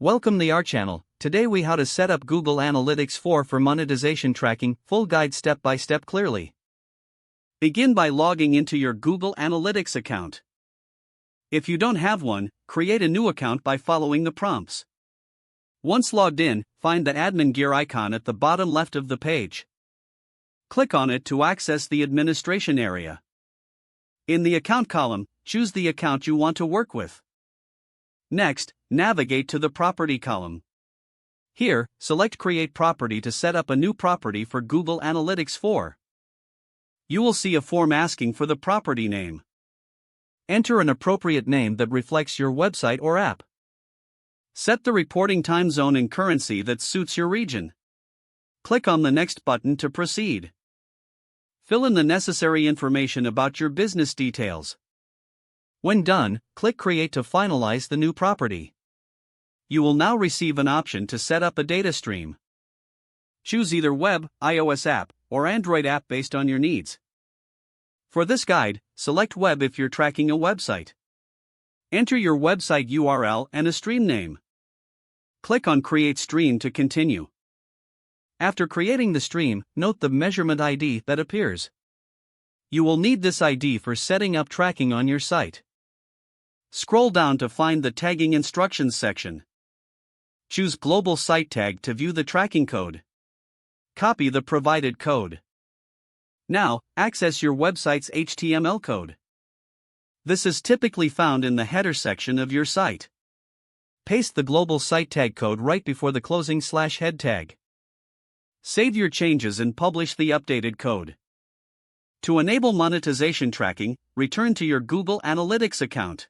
Welcome to our channel. Today we how to set up Google Analytics 4 for monetization tracking, full guide step by step clearly. Begin by logging into your Google Analytics account. If you don't have one, create a new account by following the prompts. Once logged in, find the admin gear icon at the bottom left of the page. Click on it to access the administration area. In the account column, choose the account you want to work with. Next, navigate to the Property column. Here, select Create Property to set up a new property for Google Analytics 4. You will see a form asking for the property name. Enter an appropriate name that reflects your website or app. Set the reporting time zone and currency that suits your region. Click on the Next button to proceed. Fill in the necessary information about your business details. When done, click Create to finalize the new property. You will now receive an option to set up a data stream. Choose either web, iOS app, or Android app based on your needs. For this guide, select web if you're tracking a website. Enter your website URL and a stream name. Click on Create Stream to continue. After creating the stream, note the measurement ID that appears. You will need this ID for setting up tracking on your site. Scroll down to find the Tagging Instructions section. Choose Global Site Tag to view the tracking code. Copy the provided code. Now, access your website's HTML code. This is typically found in the header section of your site. Paste the Global Site Tag code right before the closing /head tag. Save your changes and publish the updated code. To enable monetization tracking, return to your Google Analytics account.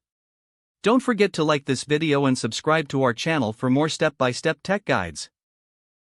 Don't forget to like this video and subscribe to our channel for more step-by-step tech guides.